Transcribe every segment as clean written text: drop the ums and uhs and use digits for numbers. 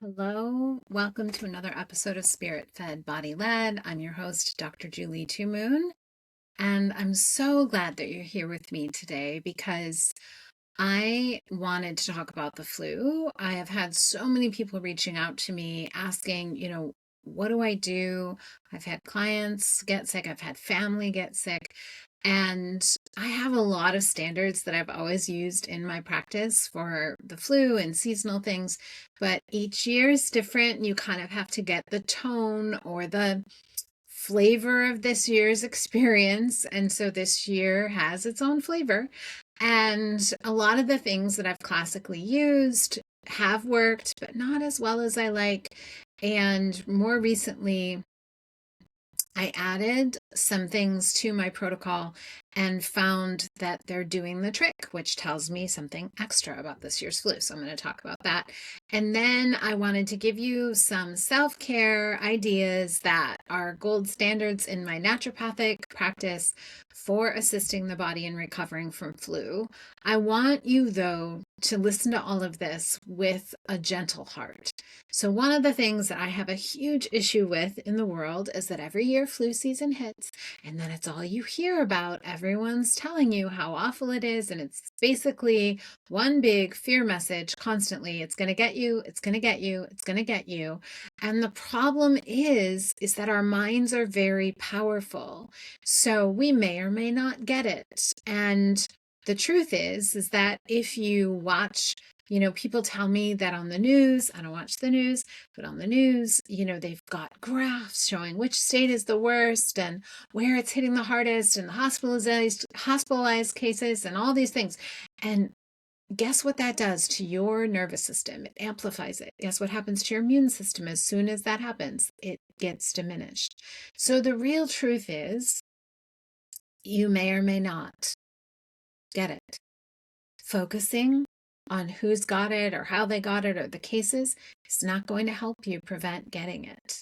Hello, welcome to another episode of Spirit Fed Body Led. I'm your host, Dr. Julie Two Moon, and I'm so glad that you're here with me today because I wanted to talk about the flu. I have had so many people reaching out to me asking, what do I do? I've had clients get sick, I've had family get sick, and I have a lot of standards that I've always used in my practice for the flu and seasonal things, but each year is different. You kind of have to get the tone or the flavor of this year's experience. And so this year has its own flavor. And a lot of the things that I've classically used have worked, but not as well as I like. And more recently, I added some things to my protocol and found that they're doing the trick, which tells me something extra about this year's flu. So I'm going to talk about that. And then I wanted to give you some self-care ideas that are gold standards in my naturopathic practice for assisting the body in recovering from flu. I want you, though, to listen to all of this with a gentle heart. So one of the things that I have a huge issue with in the world is that every year flu season hits and then it's all you hear about. Everyone's telling you how awful it is, and it's basically one big fear message constantly. It's going to get you, it's going to get you, it's going to get you. And the problem is that our minds are very powerful. So we may or may not get it. And the truth is that if you watch, people tell me that on the news, I don't watch the news, but on the news, they've got graphs showing which state is the worst and where it's hitting the hardest and the hospitalized cases and all these things. And guess what that does to your nervous system? It amplifies it. Guess what happens to your immune system as soon as that happens? It gets diminished. So the real truth is you may or may not get it. Focusing on who's got it or how they got it or the cases is not going to help you prevent getting it.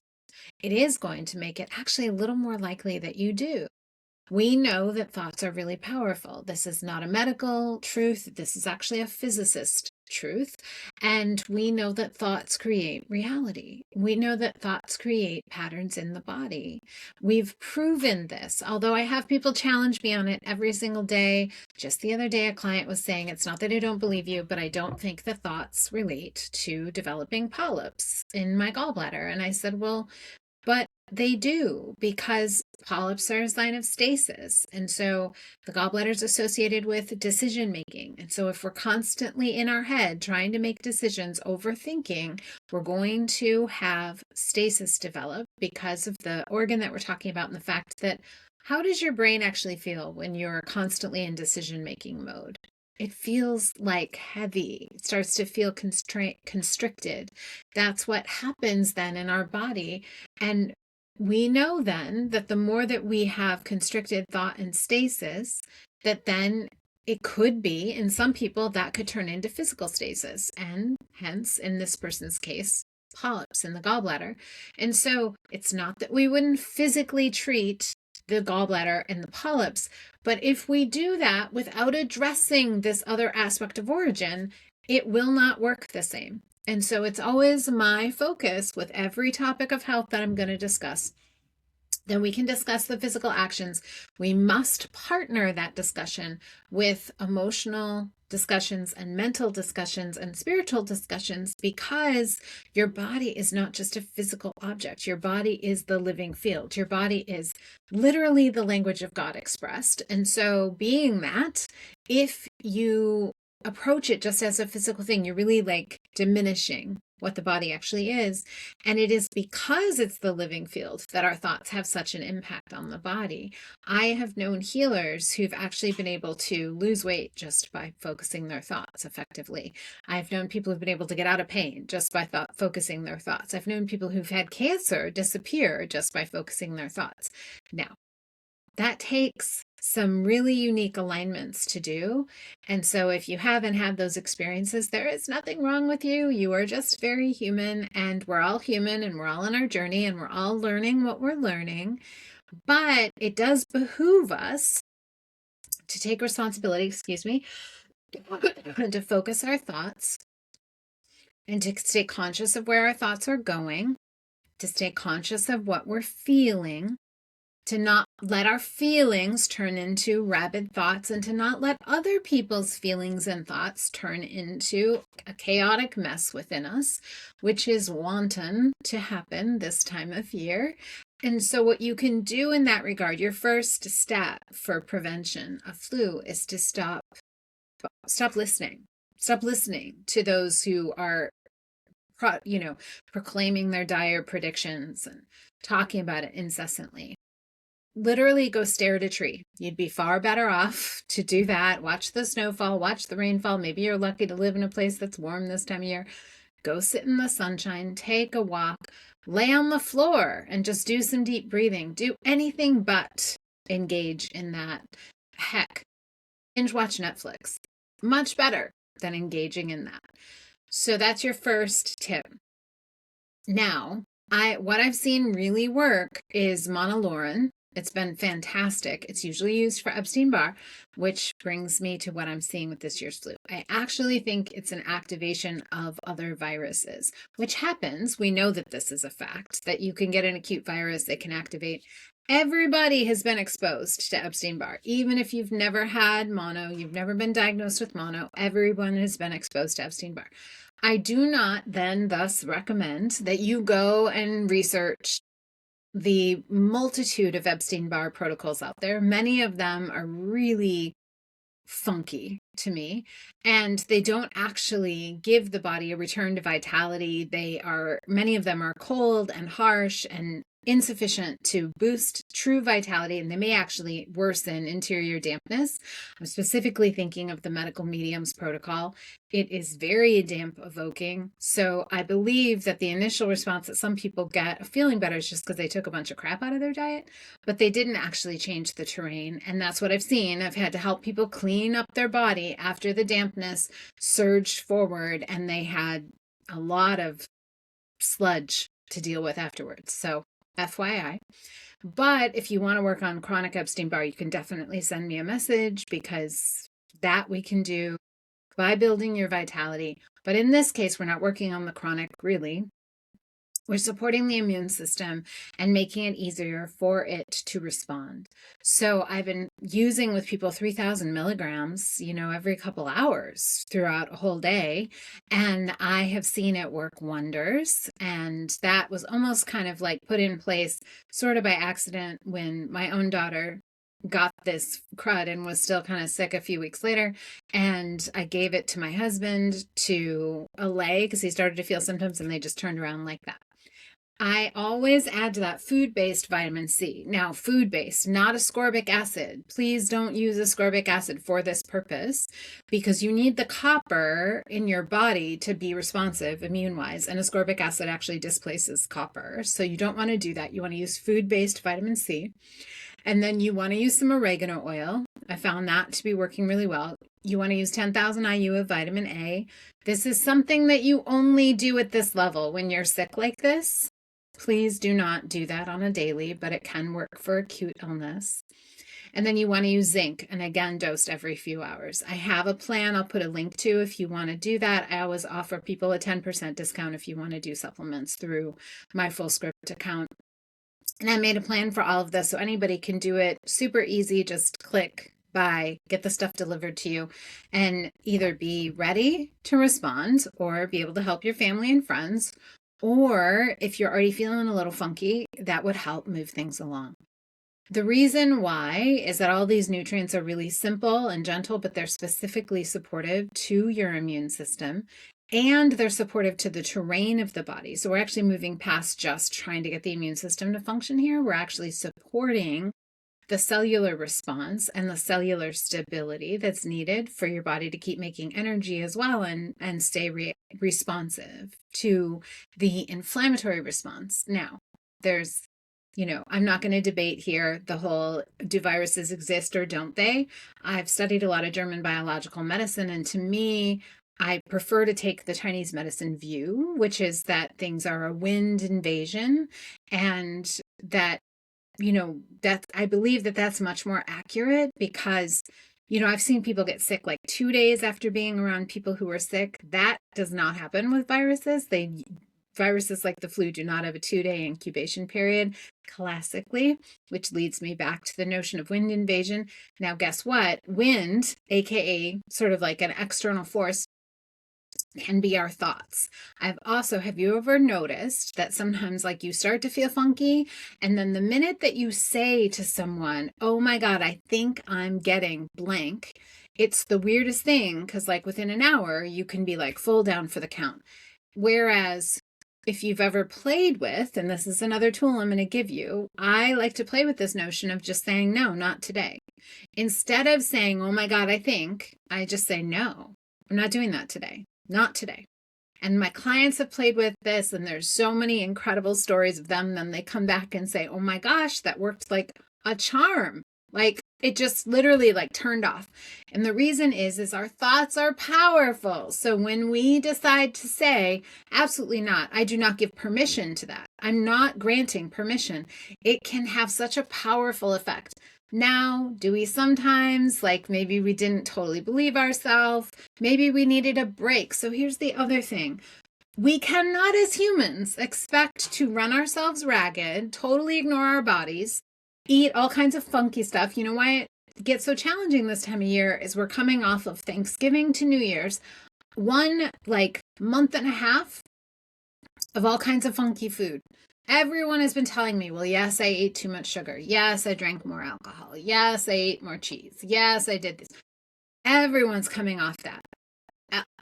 It is going to make it actually a little more likely that you do. We know that thoughts are really powerful. This is not a medical truth. This is actually a physicist truth. And we know that thoughts create reality. We know that thoughts create patterns in the body. We've proven this, although I have people challenge me on it every single day. Just the other day, a client was saying, it's not that I don't believe you, but I don't think the thoughts relate to developing polyps in my gallbladder. And I said, well, but they do, because polyps are a sign of stasis. And so the gallbladder is associated with decision making. And so if we're constantly in our head trying to make decisions, overthinking, we're going to have stasis develop because of the organ that we're talking about and the fact that how does your brain actually feel when you're constantly in decision making mode? It feels like heavy. It starts to feel constricted. That's what happens then in our body. And we know then that the more that we have constricted thought and stasis, that then it could be, in some people, that could turn into physical stasis, and hence, in this person's case, polyps in the gallbladder. And so it's not that we wouldn't physically treat the gallbladder and the polyps, but if we do that without addressing this other aspect of origin, it will not work the same. And so it's always my focus with every topic of health that I'm going to discuss. Then we can discuss the physical actions. We must partner that discussion with emotional discussions and mental discussions and spiritual discussions, because your body is not just a physical object. Your body is the living field. Your body is literally the language of God expressed. And so being that, if you approach it just as a physical thing, you're really like diminishing what the body actually is. And it is because it's the living field that our thoughts have such an impact on the body. I have known healers who've actually been able to lose weight just by focusing their thoughts effectively. I've known people who've been able to get out of pain just by focusing their thoughts. I've known people who've had cancer disappear just by focusing their thoughts. Now, that takes some really unique alignments to do. And so if you haven't had those experiences, there is nothing wrong with you. You are just very human, and we're all human, and we're all on our journey, and we're all learning what we're learning. But it does behoove us to take responsibility, to focus our thoughts and to stay conscious of where our thoughts are going, to stay conscious of what we're feeling, to not let our feelings turn into rabid thoughts, and to not let other people's feelings and thoughts turn into a chaotic mess within us, which is wanton to happen this time of year. And so what you can do in that regard, your first step for prevention of flu is to stop listening. Stop listening to those who are proclaiming their dire predictions and talking about it incessantly. Literally go stare at a tree. You'd be far better off to do that. Watch the snowfall, watch the rainfall. Maybe you're lucky to live in a place that's warm this time of year. Go sit in the sunshine, take a walk, lay on the floor and just do some deep breathing. Do anything but engage in that. Heck, binge watch Netflix. Much better than engaging in that. So that's your first tip. Now, what I've seen really work is monolaurin. It's been fantastic. It's usually used for Epstein-Barr, which brings me to what I'm seeing with this year's flu. I actually think it's an activation of other viruses, which happens. We know that this is a fact, that you can get an acute virus that can activate. Everybody has been exposed to Epstein-Barr. Even if you've never had mono, you've never been diagnosed with mono, everyone has been exposed to Epstein-Barr. I do not then thus recommend that you go and research the multitude of Epstein-Barr protocols out there. Many of them are really funky to me, and they don't actually give the body a return to vitality. Many of them are cold and harsh and insufficient to boost true vitality, and they may actually worsen interior dampness. I'm specifically thinking of the medical mediums protocol. It is very damp evoking. So I believe that the initial response that some people get of feeling better is just because they took a bunch of crap out of their diet, but they didn't actually change the terrain. And that's what I've seen. I've had to help people clean up their body after the dampness surged forward, and they had a lot of sludge to deal with afterwards. So FYI. But if you want to work on chronic Epstein-Barr, you can definitely send me a message, because that we can do by building your vitality. But in this case, we're not working on the chronic, really. We're supporting the immune system and making it easier for it to respond. So I've been using with people 3,000 milligrams, every couple hours throughout a whole day. And I have seen it work wonders. And that was almost kind of like put in place sort of by accident when my own daughter got this crud and was still kind of sick a few weeks later. And I gave it to my husband to allay because he started to feel symptoms, and they just turned around like that. I always add to that food-based vitamin C. Now, food-based, not ascorbic acid. Please don't use ascorbic acid for this purpose, because you need the copper in your body to be responsive immune-wise, and ascorbic acid actually displaces copper. So you don't want to do that. You want to use food-based vitamin C. And then you want to use some oregano oil. I found that to be working really well. You want to use 10,000 IU of vitamin A. This is something that you only do at this level when you're sick like this. Please do not do that on a daily, but it can work for acute illness. And then you want to use zinc, and again, dosed every few hours. I have a plan I'll put a link to if you want to do that. I always offer people a 10% discount if you want to do supplements through my Full Script account. And I made a plan for all of this, so anybody can do it. Super easy. Just click buy, get the stuff delivered to you, and either be ready to respond or be able to help your family and friends. Or if you're already feeling a little funky, that would help move things along. The reason why is that all these nutrients are really simple and gentle, but they're specifically supportive to your immune system, and they're supportive to the terrain of the body. So we're actually moving past just trying to get the immune system to function here. We're actually supporting the cellular response and the cellular stability that's needed for your body to keep making energy as well, and stay responsive to the inflammatory response. Now, there's, I'm not going to debate here the whole, do viruses exist or don't they? I've studied a lot of German biological medicine, and to me, I prefer to take the Chinese medicine view, which is that things are a wind invasion, and that that I believe that that's much more accurate, because I've seen people get sick like 2 days after being around people who are sick. That does not happen with viruses. Viruses like the flu do not have a 2-day incubation period classically, which leads me back to the notion of wind invasion. Now, guess what? Wind, aka sort of like an external force, can be our thoughts. Have you ever noticed that sometimes like you start to feel funky, and then the minute that you say to someone, oh my God, I think I'm getting blank, it's the weirdest thing, because like within an hour, you can be like full down for the count. Whereas if you've ever played with, and this is another tool I'm going to give you, I like to play with this notion of just saying, no, not today. Instead of saying, oh my God, I just say, no, I'm not doing that today. Not today. And my clients have played with this, and there's so many incredible stories of them. Then they come back and say, oh my gosh, that worked like a charm. Like it just literally like turned off. And the reason is our thoughts are powerful. So when we decide to say, absolutely not, I do not give permission to that, I'm not granting permission, it can have such a powerful effect. Now, do we sometimes, like maybe we didn't totally believe ourselves, maybe we needed a break. So here's the other thing. We cannot, as humans, expect to run ourselves ragged, totally ignore our bodies, eat all kinds of funky stuff. You know why it gets so challenging this time of year is we're coming off of Thanksgiving to New Year's, one like month and a half of all kinds of funky food. Everyone has been telling me, well, yes, I ate too much sugar. Yes, I drank more alcohol. Yes, I ate more cheese. Yes, I did this. Everyone's coming off that.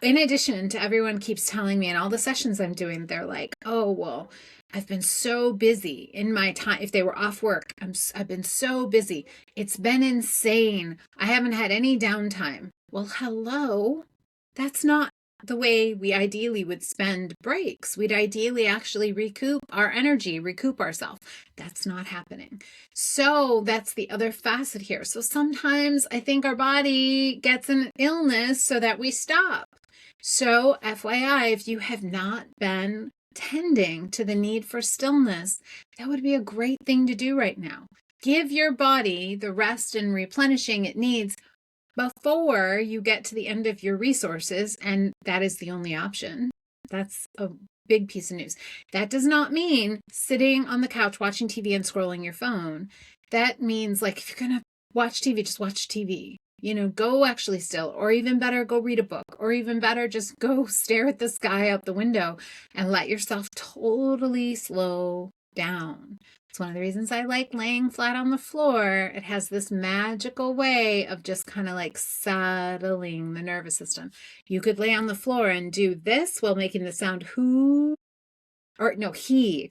In addition to everyone keeps telling me in all the sessions I'm doing, they're like, oh, well, I've been so busy in my time. If they were off work, I've been so busy. It's been insane. I haven't had any downtime. Well, hello. That's not the way we ideally would spend breaks. We'd ideally actually recoup our energy, recoup ourselves. That's not happening. So that's the other facet here. So sometimes I think our body gets an illness so that we stop. So FYI, if you have not been tending to the need for stillness, that would be a great thing to do right now. Give your body the rest and replenishing it needs before you get to the end of your resources, and that is the only option. That's a big piece of news. That does not mean sitting on the couch watching TV and scrolling your phone. That means like if you're going to watch TV, just watch TV. Go actually still, or even better, go read a book, or even better, just go stare at the sky out the window and let yourself totally slow down. It's one of the reasons I like laying flat on the floor. It has this magical way of just kind of like settling the nervous system. You could lay on the floor and do this while making the sound who, or no, he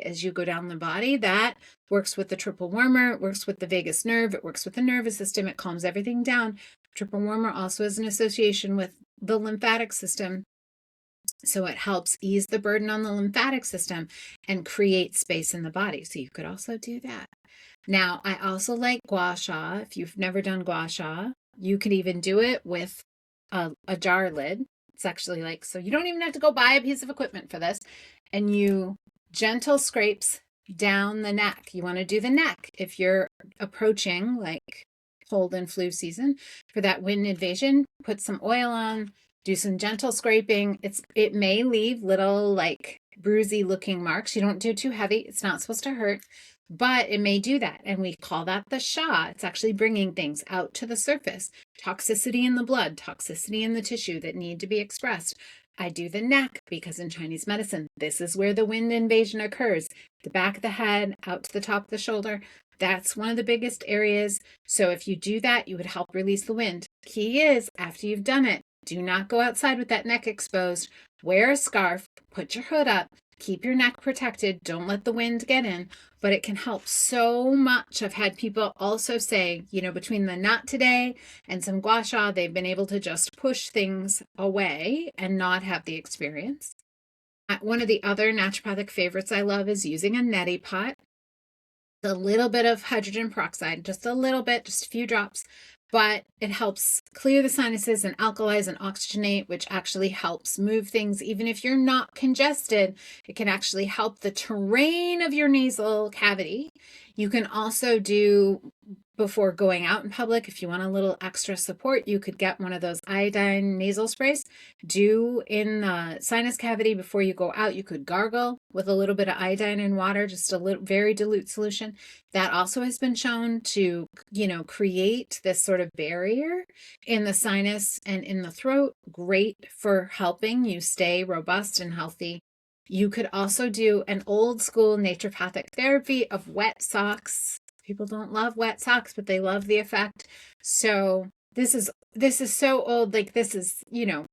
as you go down the body. That works with the triple warmer. It works with the vagus nerve. It works with the nervous system. It calms everything down. Triple warmer also has an association with the lymphatic system. So it helps ease the burden on the lymphatic system and create space in the body. So you could also do that. Now, I also like gua sha. If you've never done gua sha, you could even do it with a jar lid. It's actually like, so you don't even have to go buy a piece of equipment for this. And you gentle scrapes down the neck. You want to do the neck if you're approaching like cold and flu season. For that wind invasion, put some oil on. Do some gentle scraping. It may leave little like bruisey looking marks. You don't do too heavy. It's not supposed to hurt, but it may do that. And we call that the sha. It's actually bringing things out to the surface. Toxicity in the blood, toxicity in the tissue that need to be expressed. I do the neck because in Chinese medicine, this is where the wind invasion occurs. The back of the head, out to the top of the shoulder. That's one of the biggest areas. So if you do that, you would help release the wind. Key is, after you've done it, do not go outside with that neck exposed. Wear a scarf, put your hood up, keep your neck protected. Don't let the wind get in, but it can help so much. I've had people also say, between the not today and some gua sha, they've been able to just push things away and not have the experience. One of the other naturopathic favorites I love is using a neti pot. A little bit of hydrogen peroxide, just a little bit, just a few drops, but it helps clear the sinuses and alkalize and oxygenate, which actually helps move things. Even if you're not congested, it can actually help the terrain of your nasal cavity. You can also do before going out in public, if you want a little extra support, you could get one of those iodine nasal sprays. Do in the sinus cavity before you go out. You could gargle with a little bit of iodine in water, just a little very dilute solution. That also has been shown to, create this sort of barrier in the sinus and in the throat. Great for helping you stay robust and healthy. You could also do an old school naturopathic therapy of wet socks. People don't love wet socks, but they love the effect. So this is so old. Like, this is,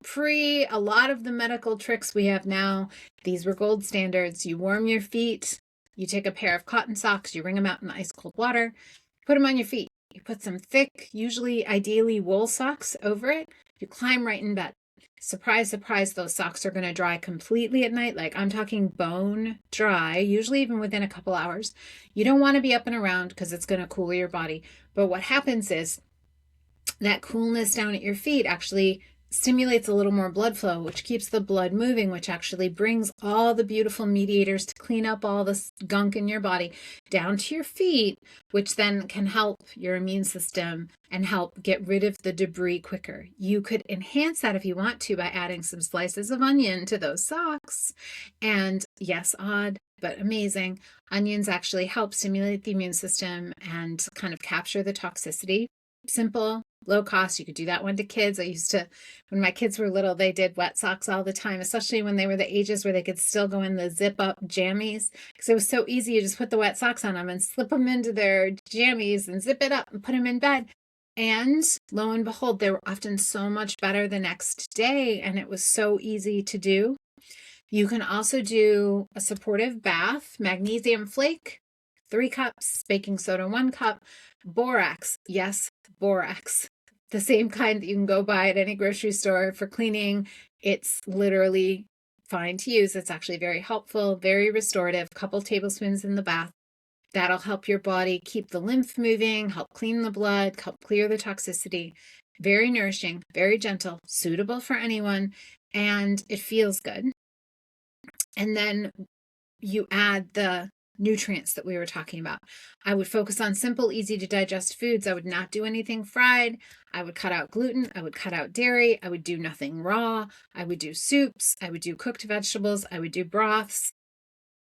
pre a lot of the medical tricks we have now. These were gold standards. You warm your feet, you take a pair of cotton socks, you wring them out in ice cold water, put them on your feet. You put some thick, usually ideally wool socks over it. You climb right in bed. Surprise, surprise, those socks are going to dry completely at night. Like, I'm talking bone dry, usually even within a couple hours. You don't want to be up and around because it's going to cool your body. But what happens is that coolness down at your feet actually stimulates a little more blood flow, which keeps the blood moving, which actually brings all the beautiful mediators to clean up all this gunk in your body down to your feet, which then can help your immune system and help get rid of the debris quicker. You could enhance that if you want to by adding some slices of onion to those socks. And yes, odd, but amazing. Onions actually help stimulate the immune system and kind of capture the toxicity. Simple, low cost. You could do that one to kids. I used to, when my kids were little, they did wet socks all the time, especially when they were the ages where they could still go in the zip up jammies, because it was so easy. You just put the wet socks on them and slip them into their jammies and zip it up and put them in bed. And lo and behold, they were often so much better the next day, and it was so easy to do. You can also do a supportive bath, magnesium flake, 3 cups, baking soda, 1 cup, borax. Yes, borax. The same kind that you can go buy at any grocery store for cleaning. It's literally fine to use. It's actually very helpful, very restorative. A couple tablespoons in the bath. That'll help your body keep the lymph moving, help clean the blood, help clear the toxicity. Very nourishing, very gentle, suitable for anyone, and it feels good. And then you add the nutrients that we were talking about. I would focus on simple, easy to digest foods. I would not do anything fried. I would cut out gluten. I would cut out dairy. I would do nothing raw. I would do soups. I would do cooked vegetables. I would do broths.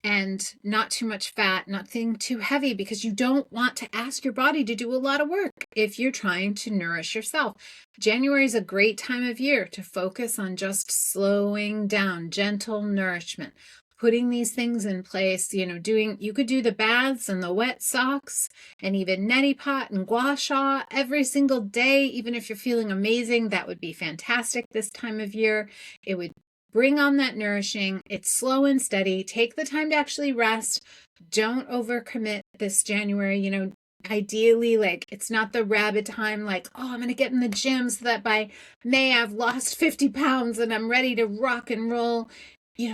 And not too much fat, nothing too heavy, because you don't want to ask your body to do a lot of work if you're trying to nourish yourself. January is a great time of year to focus on just slowing down, gentle nourishment, putting these things in place, you could do the baths and the wet socks and even neti pot and gua sha every single day. Even if you're feeling amazing, that would be fantastic this time of year. It would bring on that nourishing. It's slow and steady. Take the time to actually rest. Don't overcommit this January. Ideally, like, it's not the rabid time, like, oh, I'm going to get in the gym so that by May I've lost 50 pounds and I'm ready to rock and roll.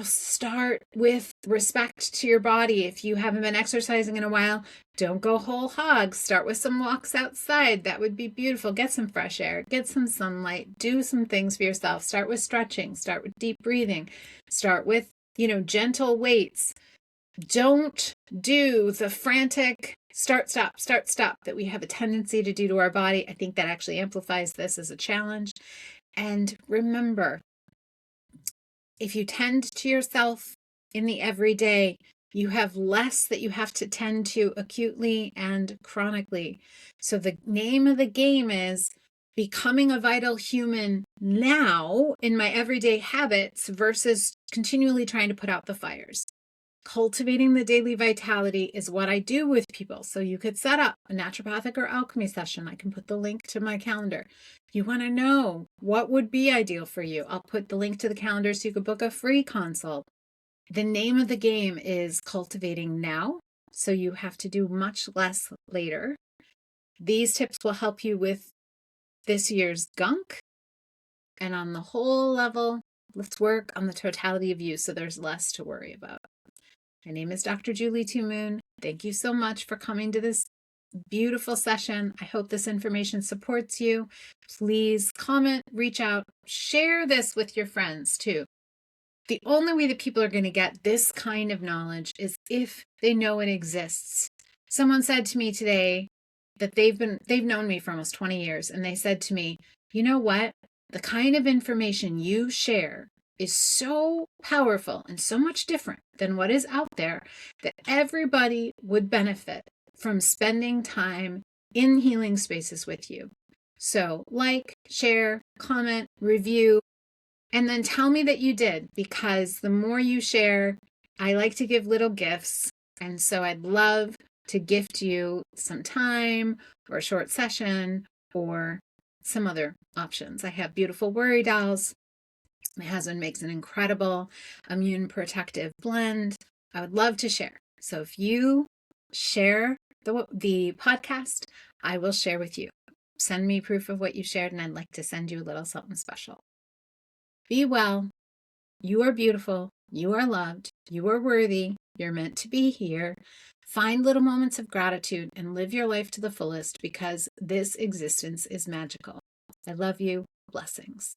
Start with respect to your body. If you haven't been exercising in a while, don't go whole hog. Start with some walks outside. That would be beautiful. Get some fresh air, get some sunlight, do some things for yourself. Start with stretching, start with deep breathing, start with, gentle weights. Don't do the frantic start, stop that we have a tendency to do to our body. I think that actually amplifies this as a challenge. And remember, if you tend to yourself in the everyday, you have less that you have to tend to acutely and chronically. So the name of the game is becoming a vital human now in my everyday habits versus continually trying to put out the fires. Cultivating the daily vitality is what I do with people. So you could set up a naturopathic or alchemy session. I can put the link to my calendar. You want to know what would be ideal for you, I'll put the link to the calendar so you could book a free consult. The name of the game is cultivating now, so you have to do much less later. These tips will help you with this year's gunk, and on the whole level, let's work on the totality of you so there's less to worry about. My name is Dr. Julie Two Moon. Thank you so much for coming to this beautiful session. I hope this information supports you. Please comment, reach out, share this with your friends too. The only way that people are going to get this kind of knowledge is if they know it exists. Someone said to me today, that they've known me for almost 20 years, and they said to me, you know what? The kind of information you share is so powerful and so much different than what is out there that everybody would benefit from spending time in healing spaces with you. So like, share, comment, review, and then tell me that you did, because the more you share, I like to give little gifts. And so I'd love to gift you some time or a short session or some other options. I have beautiful worry dolls. My husband makes an incredible immune protective blend. I would love to share. So if you share the podcast, I will share with you. Send me proof of what you shared, and I'd like to send you a little something special. Be well. You are beautiful. You are loved. You are worthy. You're meant to be here. Find little moments of gratitude and live your life to the fullest, because this existence is magical. I love you. Blessings.